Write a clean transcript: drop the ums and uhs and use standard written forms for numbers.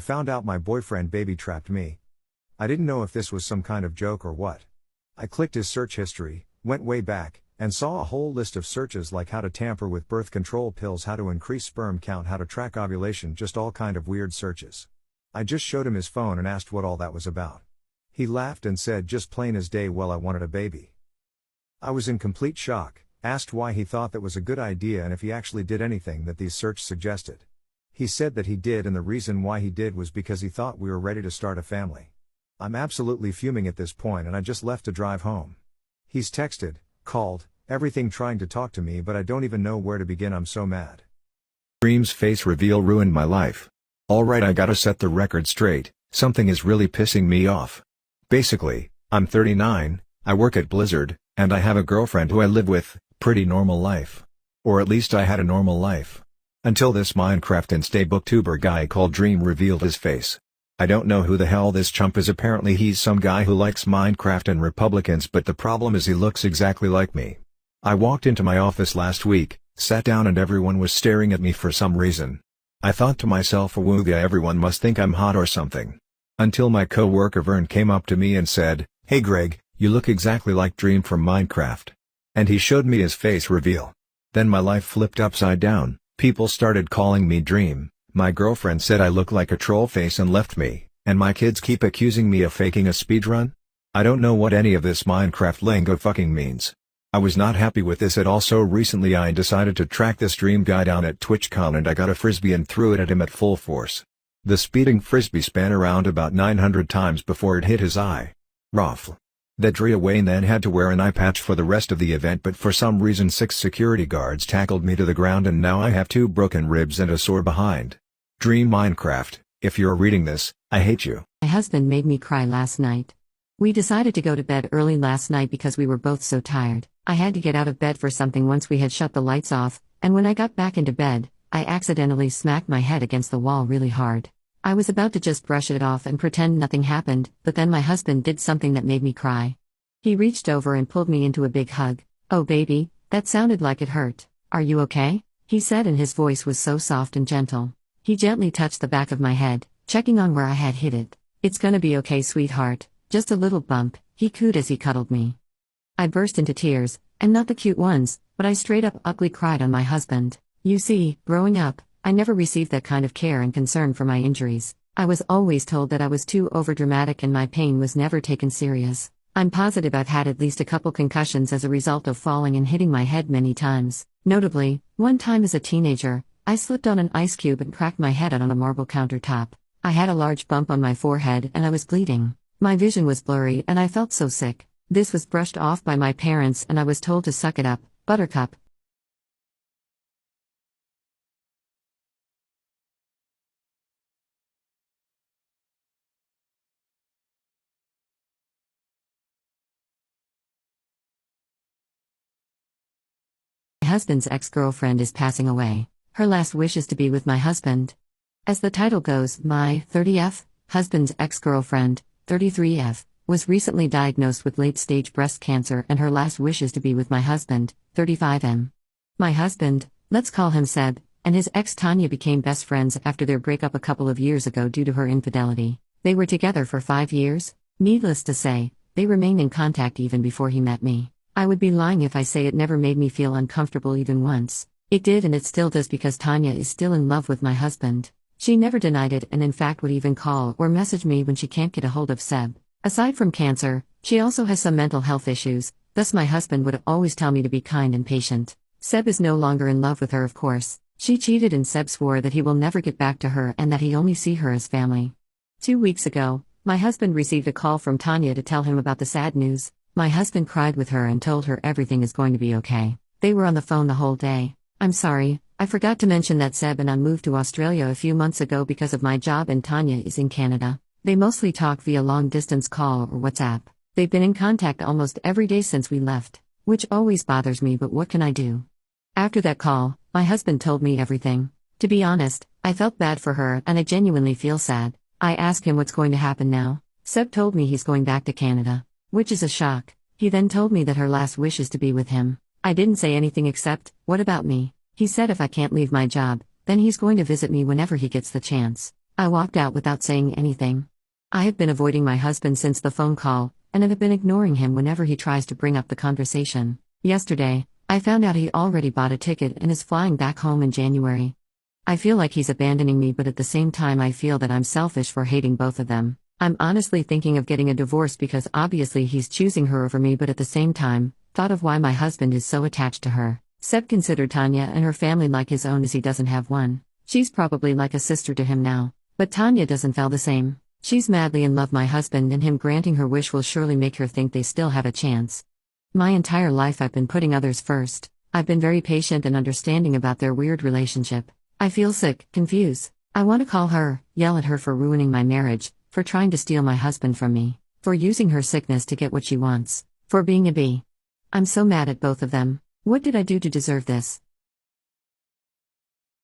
I found out my boyfriend baby trapped me. I didn't know if this was some kind of joke or what. I clicked his search history, went way back, and saw a whole list of searches like how to tamper with birth control pills, how to increase sperm count, how to track ovulation, just all kind of weird searches. I just showed him his phone and asked what all that was about. He laughed and said just plain as day, well, I wanted a baby. I was in complete shock, asked why he thought that was a good idea and if he actually did anything that these searches suggested. He said that he did, and the reason why he did was because he thought we were ready to start a family. I'm absolutely fuming at this point and I just left to drive home. He's texted, called, everything trying to talk to me, but I don't even know where to begin, I'm so mad. Dream's face reveal ruined my life. Alright, I gotta set the record straight, something is really pissing me off. Basically, I'm 39, I work at Blizzard, and I have a girlfriend who I live with, pretty normal life. Or at least I had a normal life. Until this Minecraft and stay booktuber guy called Dream revealed his face. I don't know who the hell this chump is, apparently he's some guy who likes Minecraft and Republicans, but the problem is he looks exactly like me. I walked into my office last week, sat down and everyone was staring at me for some reason. I thought to myself, awooga, everyone must think I'm hot or something. Until my co-worker Vern came up to me and said, "Hey Greg, you look exactly like Dream from Minecraft." And he showed me his face reveal. Then my life flipped upside down, people started calling me Dream, my girlfriend said I look like a troll face and left me, and my kids keep accusing me of faking a speedrun? I don't know what any of this Minecraft lingo fucking means. I was not happy with this at all, so recently I decided to track this Dream guy down at TwitchCon and I got a frisbee and threw it at him at full force. The speeding frisbee span around about 900 times before it hit his eye. Ruffle. That drew away and then had to wear an eye patch for the rest of the event, but for some reason 6 security guards tackled me to the ground and now I have 2 broken ribs and a sore behind. Dream Minecraft, if you're reading this, I hate you. My husband made me cry last night. We decided to go to bed early last night because we were both so tired. I had to get out of bed for something once we had shut the lights off, and when I got back into bed, I accidentally smacked my head against the wall really hard. I was about to just brush it off and pretend nothing happened, but then my husband did something that made me cry. He reached over and pulled me into a big hug. "Oh baby, that sounded like it hurt. Are you okay?" he said, and his voice was so soft and gentle. He gently touched the back of my head, checking on where I had hit it. "It's gonna be okay, sweetheart, just a little bump," he cooed as he cuddled me. I burst into tears, and not the cute ones, but I straight up ugly cried on my husband. You see, growing up, I never received that kind of care and concern for my injuries. I was always told that I was too overdramatic and my pain was never taken serious. I'm positive I've had at least a couple concussions as a result of falling and hitting my head many times. Notably, one time as a teenager, I slipped on an ice cube and cracked my head on a marble countertop. I had a large bump on my forehead and I was bleeding. My vision was blurry and I felt so sick. This was brushed off by my parents and I was told to suck it up, buttercup. My husband's ex-girlfriend is passing away. Her last wish is to be with my husband. As the title goes, my 30F, husband's ex-girlfriend, 33F, was recently diagnosed with late-stage breast cancer and her last wish is to be with my husband, 35M. My husband, let's call him Seb, and his ex Tanya became best friends after their breakup a couple of years ago due to her infidelity. They were together for 5 years. Needless to say, they remained in contact even before he met me. I would be lying if I say it never made me feel uncomfortable even once. It did, and it still does, because Tanya is still in love with my husband. She never denied it and in fact would even call or message me when she can't get a hold of Seb. Aside from cancer, she also has some mental health issues, thus my husband would always tell me to be kind and patient. Seb is no longer in love with her, of course. She cheated and Seb swore that he will never get back to her and that he only see her as family. 2 weeks ago, my husband received a call from Tanya to tell him about the sad news. My husband cried with her and told her everything is going to be okay. They were on the phone the whole day. "I'm sorry, I forgot to mention that Seb and I moved to Australia a few months ago because of my job and Tanya is in Canada. They mostly talk via long-distance call or WhatsApp. They've been in contact almost every day since we left, which always bothers me, but what can I do?" After that call, my husband told me everything. To be honest, I felt bad for her and I genuinely feel sad. I asked him what's going to happen now. Seb told me he's going back to Canada, which is a shock. He then told me that her last wish is to be with him. I didn't say anything except, "What about me?" He said if I can't leave my job, then he's going to visit me whenever he gets the chance. I walked out without saying anything. I have been avoiding my husband since the phone call, and have been ignoring him whenever he tries to bring up the conversation. Yesterday, I found out he already bought a ticket and is flying back home in January. I feel like he's abandoning me, but at the same time I feel that I'm selfish for hating both of them. I'm honestly thinking of getting a divorce because obviously he's choosing her over me, but at the same time, thought of why my husband is so attached to her. Seb considered Tanya and her family like his own as he doesn't have one. She's probably like a sister to him now. But Tanya doesn't feel the same. She's madly in love my husband, and him granting her wish will surely make her think they still have a chance. My entire life I've been putting others first. I've been very patient and understanding about their weird relationship. I feel sick, confused. I want to call her, yell at her for ruining my marriage, for trying to steal my husband from me, for using her sickness to get what she wants, for being a bee. I'm so mad at both of them. What did I do to deserve this?